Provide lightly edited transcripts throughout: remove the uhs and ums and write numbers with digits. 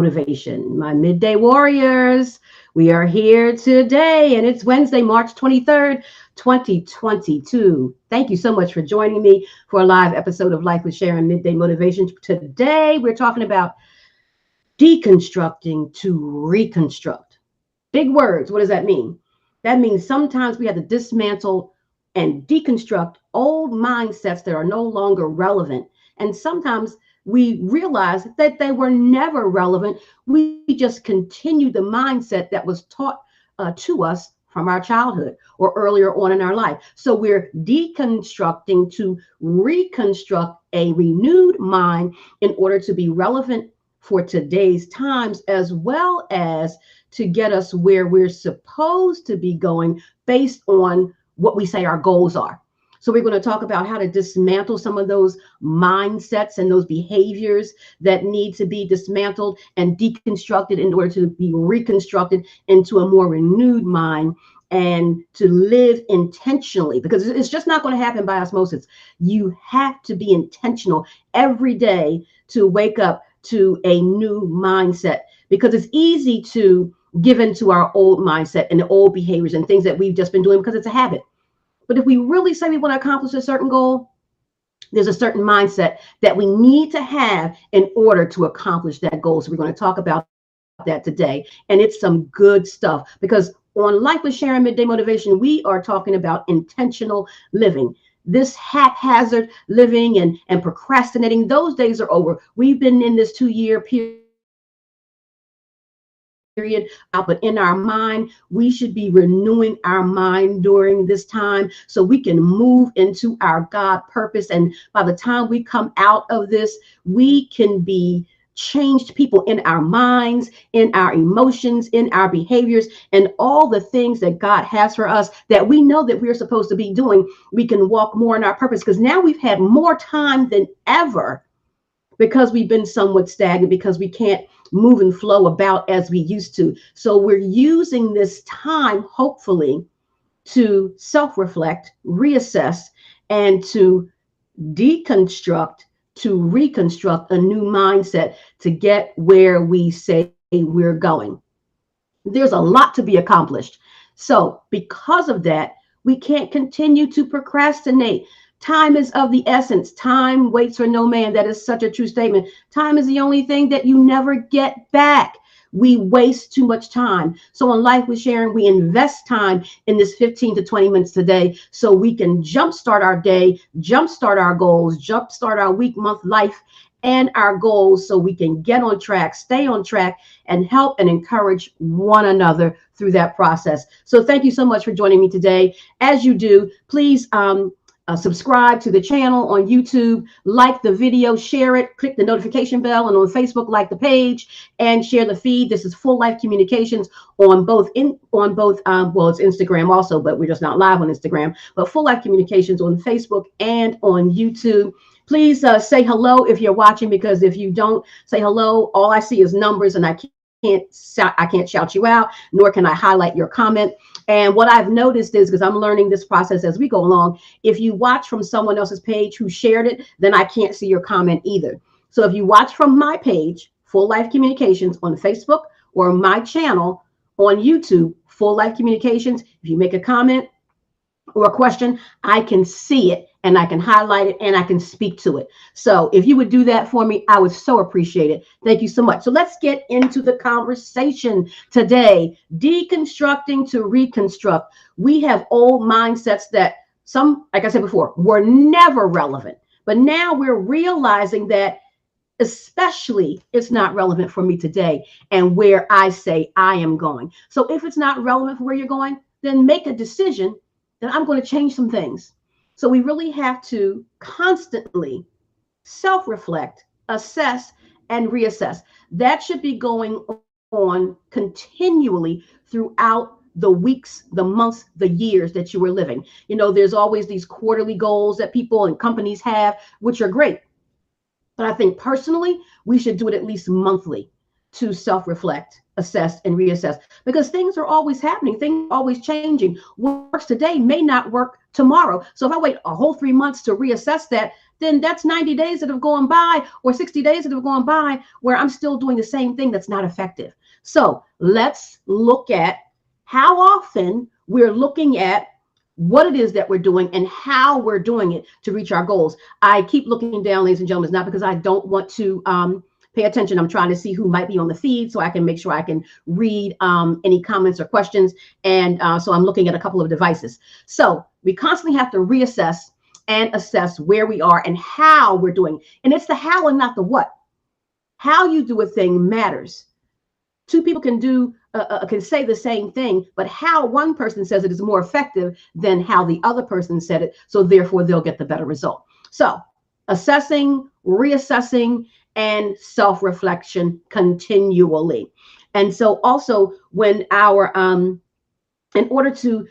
Motivation. My midday warriors, we are here today and it's Wednesday, March 23rd, 2022. Thank you so much for joining me for a live episode of Life with Sharon Midday Motivation. Today, we're talking about deconstructing to reconstruct. Big words. What does that mean? That means sometimes we have to dismantle and deconstruct old mindsets that are no longer relevant. And sometimes we realize that they were never relevant. We just continue the mindset that was taught to us from our childhood or earlier on in our life. So we're deconstructing to reconstruct a renewed mind in order to be relevant for today's times, as well as to get us where we're supposed to be going based on what we say our goals are. So we're going to talk about how to dismantle some of those mindsets and those behaviors that need to be dismantled and deconstructed in order to be reconstructed into a more renewed mind and to live intentionally, because it's just not going to happen by osmosis. You have to be intentional every day to wake up to a new mindset, because it's easy to give into our old mindset and the old behaviors and things that we've just been doing because it's a habit. But if we really say we want to accomplish a certain goal, there's a certain mindset that we need to have in order to accomplish that goal. So we're going to talk about that today. And it's some good stuff, because on Life with Sharon Midday Motivation, we are talking about intentional living. This haphazard living and procrastinating, those days are over. We've been in this 2-year period. But in our mind, we should be renewing our mind during this time so we can move into our God purpose. And by the time we come out of this, we can be changed people in our minds, in our emotions, in our behaviors, and all the things that God has for us that we know that we're supposed to be doing. We can walk more in our purpose because now we've had more time than ever, because we've been somewhat stagnant, because we can't move and flow about as we used to. So we're using this time, hopefully, to self-reflect, reassess, and to deconstruct, to reconstruct a new mindset to get where we say we're going. There's a lot to be accomplished. So because of that, we can't continue to procrastinate. Time is of the essence. Time waits for no man. That is such a true statement. Time is the only thing that you never get back. We waste too much time. So on Life with Sharon, we invest time in this 15 to 20 minutes a day so we can jumpstart our day, jumpstart our goals, jumpstart our week, month, life, and our goals so we can get on track, stay on track, and help and encourage one another through that process. So thank you so much for joining me today. As you do, please subscribe to the channel on YouTube, like the video, share it, click the notification bell, and on Facebook, like the page and share the feed. This is Full Life Communications on both it's Instagram also, but we're just not live on Instagram, but Full Life Communications on Facebook and on YouTube. Please say hello if you're watching, because if you don't say hello, all I see is numbers and I can't shout you out, nor can I highlight your comment. And what I've noticed is, because I'm learning this process as we go along, if you watch from someone else's page who shared it, then I can't see your comment either. So if you watch from my page, Full Life Communications on Facebook, or my channel on YouTube, Full Life Communications, if you make a comment or a question, I can see it and I can highlight it and I can speak to it. So if you would do that for me, I would so appreciate it. Thank you so much. So let's get into the conversation today. Deconstructing to reconstruct. We have old mindsets that some, like I said before, were never relevant. But now we're realizing that especially it's not relevant for me today and where I say I am going. So if it's not relevant for where you're going, then make a decision that I'm going to change some things. So we really have to constantly self-reflect, assess, and reassess. That should be going on continually throughout the weeks, the months, the years that you are living. You know, there's always these quarterly goals that people and companies have, which are great. But I think personally, we should do it at least monthly to self-reflect, assess, and reassess, because things are always happening. Things are always changing. What works today may not work tomorrow. So if I wait a whole 3 months to reassess that, then that's 90 days that have gone by or 60 days that have gone by where I'm still doing the same thing that's not effective. So let's look at how often we're looking at what it is that we're doing and how we're doing it to reach our goals. I keep looking down, ladies and gentlemen, it's not because I don't want to pay attention. I'm trying to see who might be on the feed so I can make sure I can read any comments or questions. And so I'm looking at a couple of devices. So we constantly have to reassess and assess where we are and how we're doing. And it's the how and not the what. How you do a thing matters. Two people can say the same thing, but how one person says it is more effective than how the other person said it. So therefore, they'll get the better result. So assessing, reassessing, and self-reflection continually. And so also when our in order to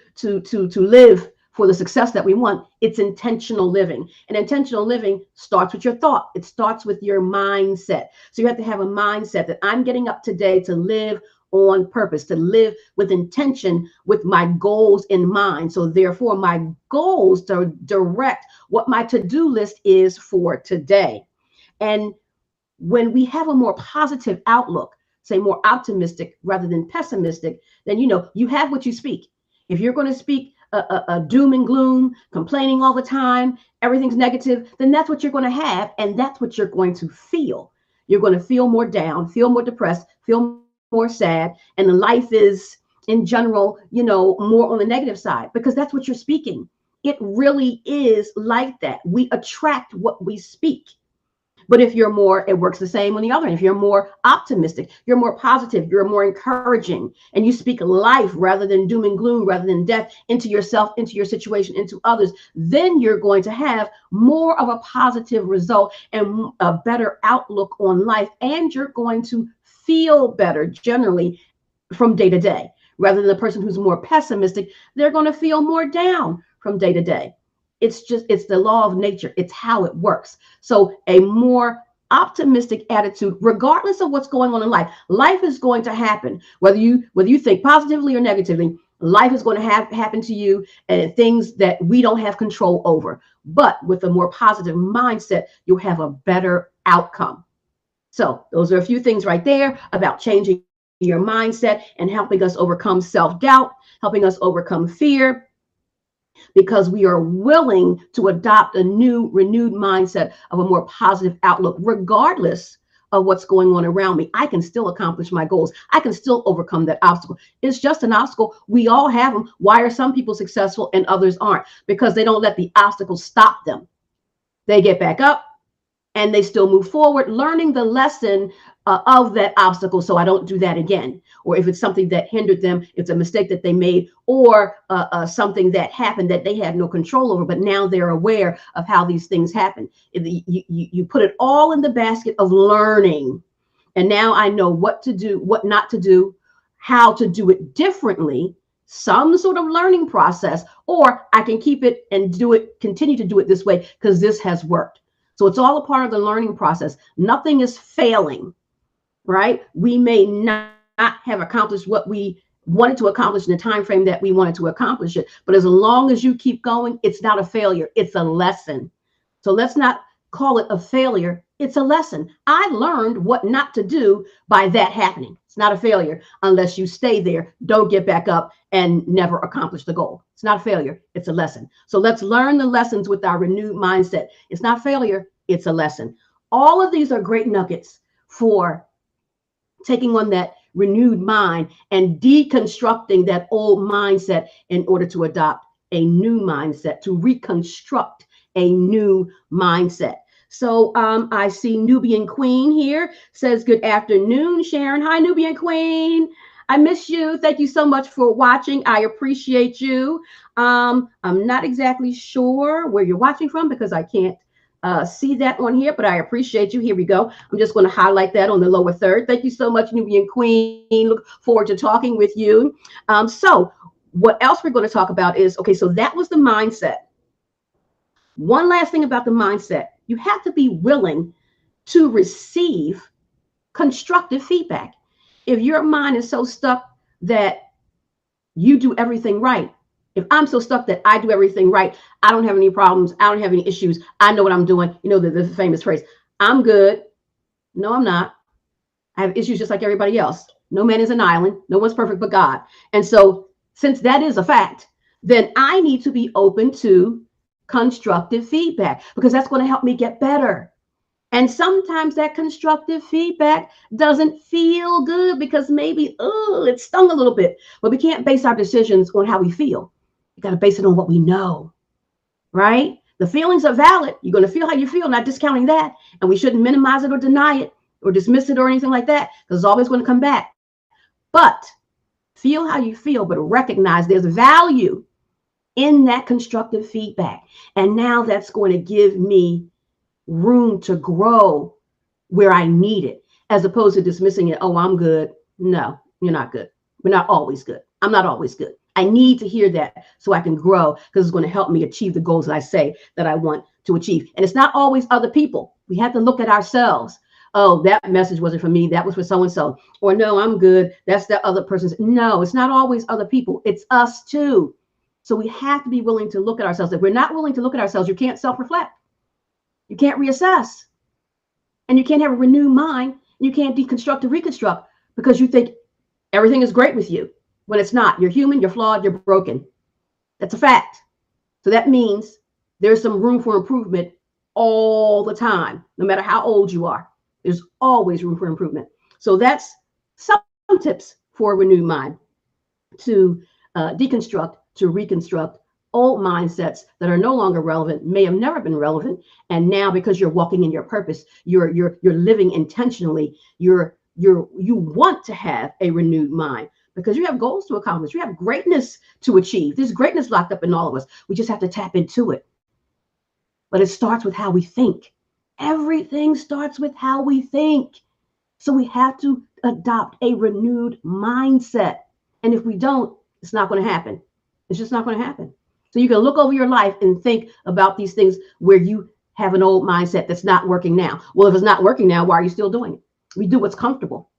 live for the success that we want, it's intentional living. And intentional living starts with your thought. It starts with your mindset. So you have to have a mindset that I'm getting up today to live on purpose, to live with intention, with my goals in mind. So therefore, my goals to direct what my to-do list is for today. And when we have a more positive outlook, say more optimistic rather than pessimistic, then you have what you speak. If you're going to speak a doom and gloom, complaining all the time, everything's negative, then that's what you're going to have, and that's what you're going to feel. You're going to feel more down, feel more depressed, feel more sad, and the life is in general, more on the negative side, because that's what you're speaking. It really is like that. We attract what we speak. But if you're more, it works the same on the other end. If you're more optimistic, you're more positive, you're more encouraging, and you speak life rather than doom and gloom, rather than death into yourself, into your situation, into others, then you're going to have more of a positive result and a better outlook on life. And you're going to feel better generally from day to day, rather than the person who's more pessimistic. They're going to feel more down from day to day. It's the law of nature. It's how it works. So a more optimistic attitude, regardless of what's going on in life. Life is going to happen, whether you think positively or negatively. Life is going to happen to you, and things that we don't have control over. But with a more positive mindset, you'll have a better outcome. So those are a few things right there about changing your mindset and helping us overcome self-doubt, helping us overcome fear, because we are willing to adopt a new, renewed mindset of a more positive outlook, regardless of what's going on around me. I can still accomplish my goals. I can still overcome that obstacle. It's just an obstacle. We all have them. Why are some people successful and others aren't? Because they don't let the obstacle stop them. They get back up and they still move forward, learning the lesson of that obstacle, so I don't do that again. Or if it's something that hindered them, it's a mistake that they made, or something that happened that they had no control over, but now they're aware of how these things happen. You put it all in the basket of learning. And now I know what to do, what not to do, how to do it differently, some sort of learning process, or I can keep it and continue to do it this way because this has worked. So it's all a part of the learning process. Nothing is failing, right? We may not have accomplished what we wanted to accomplish in the time frame that we wanted to accomplish it, but as long as you keep going, it's not a failure. It's a lesson. So let's not call it a failure. It's a lesson. I learned what not to do by that happening. It's not a failure unless you stay there, don't get back up, and never accomplish the goal. It's not a failure. It's a lesson. So let's learn the lessons with our renewed mindset. It's not failure. It's a lesson. All of these are great nuggets for taking on that renewed mind and deconstructing that old mindset in order to adopt a new mindset, to reconstruct a new mindset. So I see Nubian Queen here, says, good afternoon, Sharon. Hi, Nubian Queen. I miss you. Thank you so much for watching. I appreciate you. I'm not exactly sure where you're watching from because I can't see that on here, but I appreciate you. Here we go. I'm just going to highlight that on the lower third. Thank you so much, Nubian Queen. Look forward to talking with you. So what else we're going to talk about is, okay, so that was the mindset. One last thing about the mindset. You have to be willing to receive constructive feedback. If your mind is so stuck that you do everything right, If I'm so stuck that I do everything right, I don't have any problems, I don't have any issues, I know what I'm doing. You know, the famous phrase, I'm good. No, I'm not. I have issues just like everybody else. No man is an island. No one's perfect but God. And so, since that is a fact, then I need to be open to constructive feedback because that's going to help me get better. And sometimes that constructive feedback doesn't feel good because maybe, oh, it stung a little bit. But we can't base our decisions on how we feel. You got to base it on what we know, right? The feelings are valid. You're going to feel how you feel, not discounting that. And we shouldn't minimize it or deny it or dismiss it or anything like that because it's always going to come back. But feel how you feel, but recognize there's value in that constructive feedback. And now that's going to give me room to grow where I need it, as opposed to dismissing it. Oh, I'm good. No, you're not good. We're not always good. I'm not always good. I need to hear that so I can grow because it's going to help me achieve the goals that I say that I want to achieve. And it's not always other people. We have to look at ourselves. Oh, that message wasn't for me. That was for so-and-so. Or no, I'm good. That's that other person's. No, it's not always other people. It's us too. So we have to be willing to look at ourselves. If we're not willing to look at ourselves, you can't self-reflect. You can't reassess. And you can't have a renewed mind. You can't deconstruct or reconstruct because you think everything is great with you when it's not. You're human, you're flawed, you're broken. That's a fact. So that means there's some room for improvement all the time, no matter how old you are. There's always room for improvement. So that's some tips for a renewed mind to deconstruct, to reconstruct old mindsets that are no longer relevant, may have never been relevant, and now because you're walking in your purpose, you're living intentionally. You want to have a renewed mind because you have goals to accomplish. You have greatness to achieve. There's greatness locked up in all of us. We just have to tap into it. But it starts with how we think. Everything starts with how we think. So we have to adopt a renewed mindset. And if we don't, it's not going to happen. It's just not going to happen. So you can look over your life and think about these things where you have an old mindset that's not working now. Well, if it's not working now, why are you still doing it? We do what's comfortable.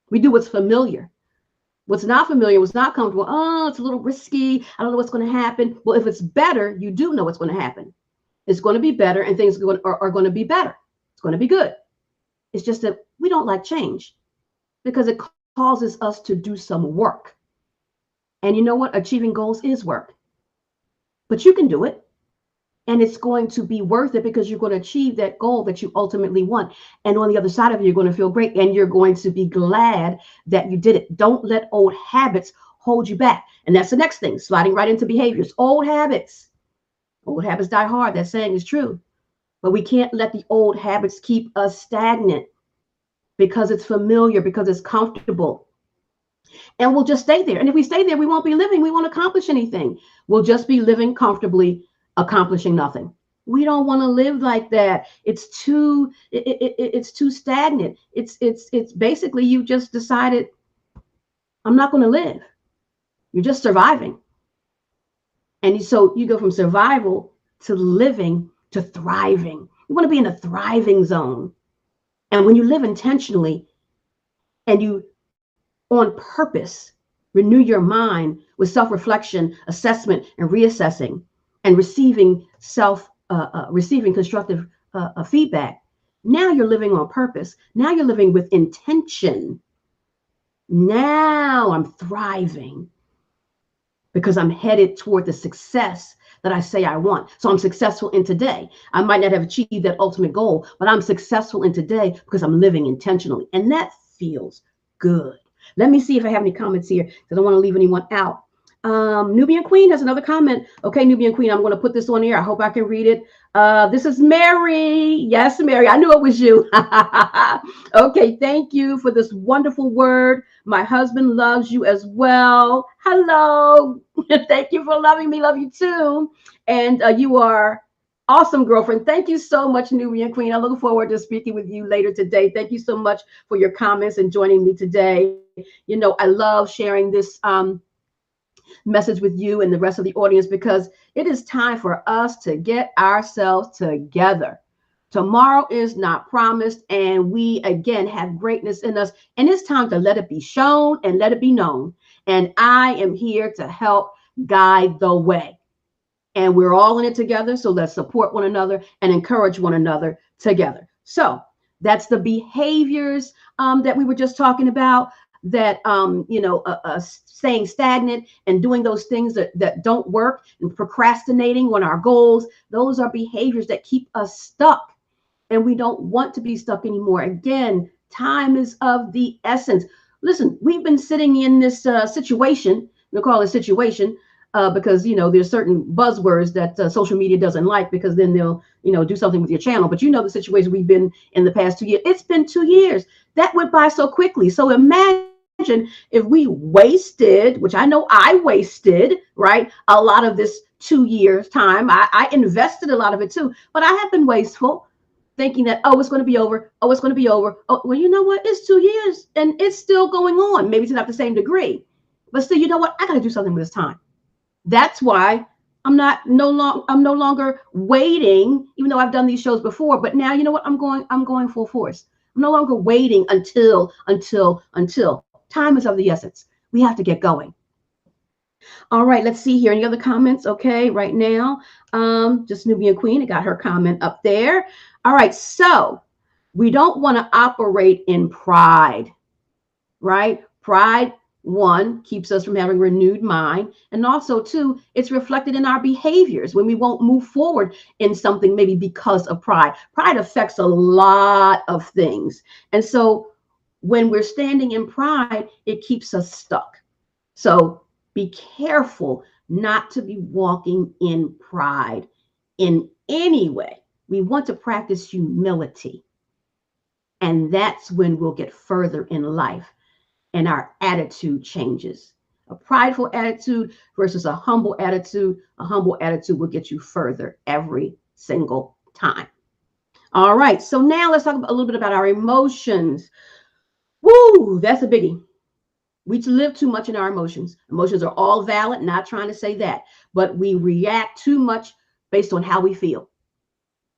We do what's familiar. What's not familiar, what's not comfortable. Oh, it's a little risky. I don't know what's going to happen. Well, if it's better, you do know what's going to happen. It's going to be better and things are going to be better. It's going to be good. It's just that we don't like change because it causes us to do some work. And you know what? Achieving goals is work. But you can do it. And it's going to be worth it because you're going to achieve that goal that you ultimately want. And on the other side of it, you're going to feel great. And you're going to be glad that you did it. Don't let old habits hold you back. And that's the next thing, sliding right into behaviors. Old habits. Old habits die hard. That saying is true. But we can't let the old habits keep us stagnant because it's familiar, because it's comfortable. And we'll just stay there. And if we stay there, we won't be living. We won't accomplish anything. We'll just be living comfortably, accomplishing nothing. We don't want to live like that. It's too stagnant. It's basically you just decided, I'm not going to live. You're just surviving. And so you go from survival to living to thriving. You want to be in a thriving zone. And when you live intentionally and you on purpose, renew your mind with self-reflection, assessment, and reassessing, and receiving constructive feedback. Now you're living on purpose. Now you're living with intention. Now I'm thriving because I'm headed toward the success that I say I want. So I'm successful in today. I might not have achieved that ultimate goal, but I'm successful in today because I'm living intentionally. And that feels good. Let me see if I have any comments here because I don't want to leave anyone out. Nubian Queen has another comment. Okay, Nubian Queen, I'm going to put this on here. I hope I can read it. This is Mary. Yes, Mary. I knew it was you. Okay, thank you for this wonderful word. My husband loves you as well. Hello. Thank you for loving me. Love you too. And you are awesome, girlfriend. Thank you so much, Nubian Queen. I look forward to speaking with you later today. Thank you so much for your comments and joining me today. You know, I love sharing this message with you and the rest of the audience because it is time for us to get ourselves together. Tomorrow is not promised, and we again have greatness in us, and it's time to let it be shown and let it be known. And I am here to help guide the way. And we're all in it together. So let's support one another and encourage one another together. So that's the behaviors that we were just talking about, that staying stagnant and doing those things that don't work and procrastinating on our goals. Those are behaviors that keep us stuck, and we don't want to be stuck anymore. Again, time is of the essence. Listen, we've been sitting in this situation, we'll call it situation, because there's certain buzzwords that social media doesn't like, because then they'll do something with your channel. But the situation we've been in the past 2 years. It's been 2 years that went by so quickly. So imagine if we wasted, which I know I wasted, right, a lot of this 2 years time. I invested a lot of it too, but I have been wasteful, thinking that, oh, it's going to be over. Oh, it's going to be over. Oh, well, you know what? It's 2 years and it's still going on. Maybe it's not the same degree, but still, you know what? I got to do something with this time. That's why I'm no longer waiting, even though I've done these shows before. But now, you know what? I'm going full force. I'm no longer waiting until. Time is of the essence. We have to get going. All right, let's see here. Any other comments? Okay, right now, just Nubian Queen, I got her comment up there. All right, so we don't want to operate in pride, right? Pride, one, keeps us from having a renewed mind. And also, two, it's reflected in our behaviors when we won't move forward in something, maybe because of pride. Pride affects a lot of things. And so when we're standing in pride, it keeps us stuck. So be careful not to be walking in pride in any way. We want to practice humility. And that's when we'll get further in life and our attitude changes. A prideful attitude versus a humble attitude will get you further every single time. All right, so now let's talk a little bit about our emotions. Woo, that's a biggie. We live too much in our emotions. Emotions are all valid, not trying to say that, but we react too much based on how we feel,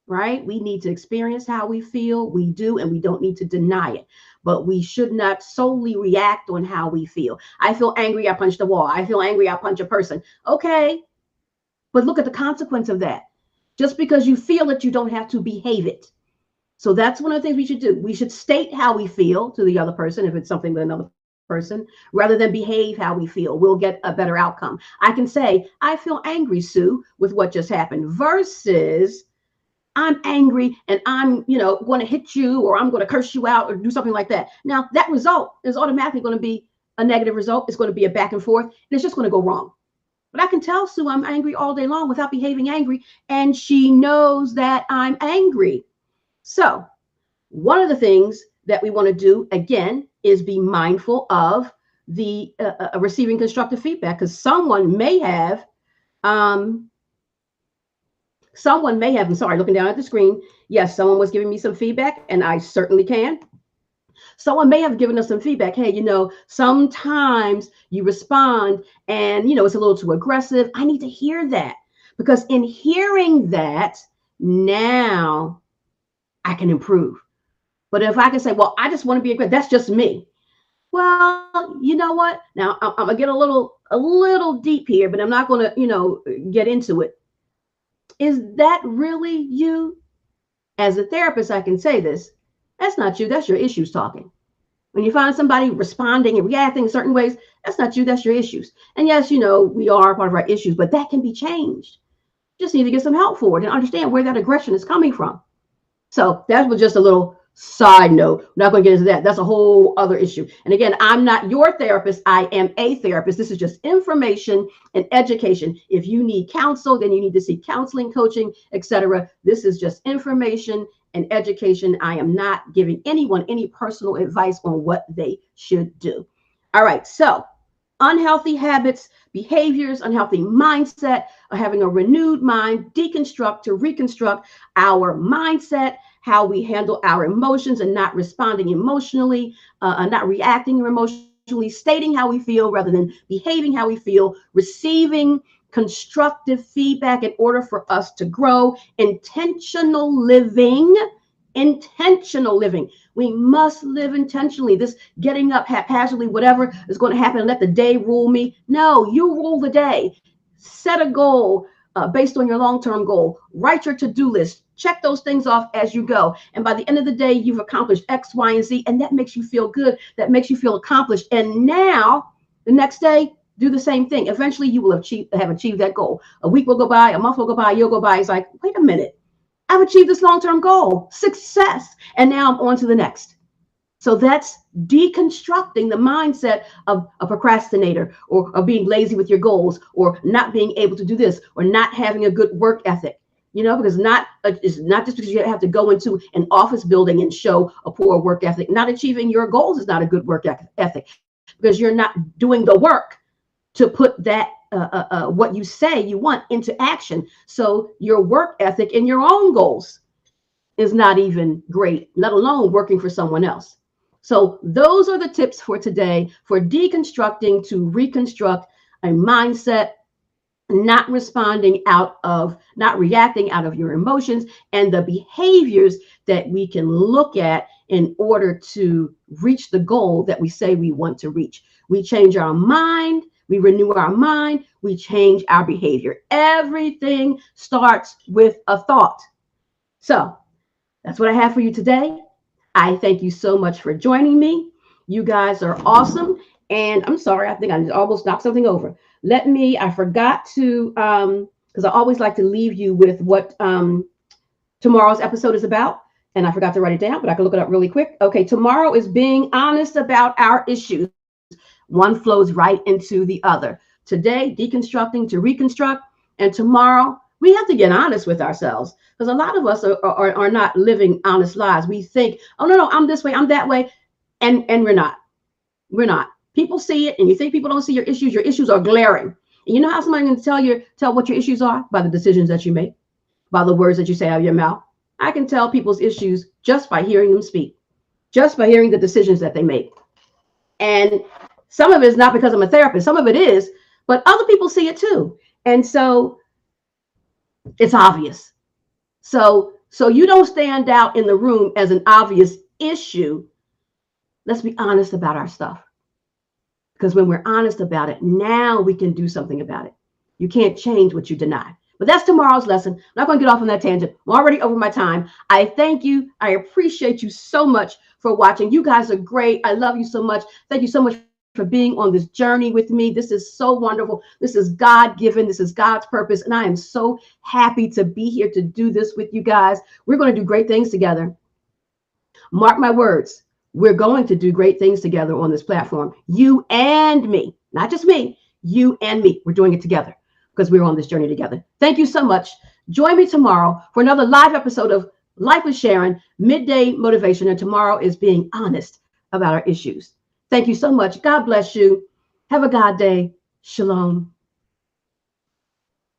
right? We need to experience how we feel. We do, and we don't need to deny it, but we should not solely react on how we feel. I feel angry, I punch the wall. I feel angry, I punch a person. Okay, but look at the consequence of that. Just because you feel it, you don't have to behave it. So that's one of the things we should do. We should state how we feel to the other person, if it's something with another person, rather than behave how we feel. We'll get a better outcome. I can say, I feel angry, Sue, with what just happened, versus I'm angry and I'm, going to hit you, or I'm going to curse you out, or do something like that. Now, that result is automatically going to be a negative result. It's going to be a back and forth, and it's just going to go wrong. But I can tell Sue I'm angry all day long without behaving angry, and she knows that I'm angry. So one of the things that we want to do, again, is be mindful of the receiving constructive feedback, because someone may have, I'm sorry, looking down at the screen. Yes, someone was giving me some feedback, and I certainly can. Someone may have given us some feedback. Hey, sometimes you respond and, it's a little too aggressive. I need to hear that, because in hearing that, now I can improve. But if I can say, well, I just want to be aggressive, that's just me. Well, you know what? Now I'm gonna get a little deep here, but I'm not gonna, get into it. Is that really you? As a therapist, I can say this. That's not you. That's your issues talking. When you find somebody responding and reacting in certain ways, that's not you. That's your issues. And yes, we are part of our issues, but that can be changed. You just need to get some help for it and understand where that aggression is coming from. So that was just a little side note. We're not going to get into that. That's a whole other issue. And again, I'm not your therapist. I am a therapist. This is just information and education. If you need counsel, then you need to seek counseling, coaching, etc. This is just information and education. I am not giving anyone any personal advice on what they should do. All right. So unhealthy habits, behaviors, unhealthy mindset, having a renewed mind, deconstruct to reconstruct our mindset, how we handle our emotions and not responding emotionally, not reacting emotionally, stating how we feel rather than behaving how we feel, receiving constructive feedback in order for us to grow, intentional living. We must live intentionally. This getting up haphazardly, whatever is going to happen, let the day rule me. No, you rule the day. Set a goal based on your long-term goal. Write your to-do list. Check those things off as you go. And by the end of the day, you've accomplished X, Y, and Z. And that makes you feel good. That makes you feel accomplished. And now, the next day, do the same thing. Eventually, you will have achieved that goal. A week will go by. A month will go by. You'll go by. It's like, wait a minute. I've achieved this long-term goal. Success. And now I'm on to the next. So that's deconstructing the mindset of a procrastinator, or of being lazy with your goals, or not being able to do this, or not having a good work ethic. Because it's not just because you have to go into an office building and show a poor work ethic. Not achieving your goals is not a good work ethic, because you're not doing the work to put that what you say you want into action. So your work ethic and your own goals is not even great, let alone working for someone else. So those are the tips for today for deconstructing to reconstruct a mindset, not reacting out of your emotions, and the behaviors that we can look at in order to reach the goal that we say we want to reach. We change our mind, we renew our mind, we change our behavior. Everything starts with a thought. So that's what I have for you today. I thank you so much for joining me. You guys are awesome. And I'm sorry, I think I almost knocked something over. I forgot to, because I always like to leave you with what tomorrow's episode is about. And I forgot to write it down, but I can look it up really quick. Okay, tomorrow is being honest about our issues. One flows right into the other. Today, deconstructing to reconstruct. And tomorrow, we have to get honest with ourselves, because a lot of us are not living honest lives. We think, oh, no, I'm this way, I'm that way. And we're not. We're not. People see it, and you think people don't see your issues. Your issues are glaring. And you know how somebody can tell what your issues are? By the decisions that you make, by the words that you say out of your mouth. I can tell people's issues just by hearing them speak, just by hearing the decisions that they make. And some of it is not because I'm a therapist. Some of it is, but other people see it too. And so it's obvious. So you don't stand out in the room as an obvious issue. Let's be honest about our stuff. Because when we're honest about it, now we can do something about it. You can't change what you deny. But that's tomorrow's lesson. I'm not going to get off on that tangent. I'm already over my time. I thank you. I appreciate you so much for watching. You guys are great. I love you so much. Thank you so much for being on this journey with me. This is so wonderful. This is God-given. This is God's purpose. And I am so happy to be here to do this with you guys. We're going to do great things together. Mark my words. We're going to do great things together on this platform. You and me, not just me, you and me. We're doing it together because we're on this journey together. Thank you so much. Join me tomorrow for another live episode of Life with Sharon, Midday Motivation. And tomorrow is being honest about our issues. Thank you so much. God bless you. Have a God day. Shalom.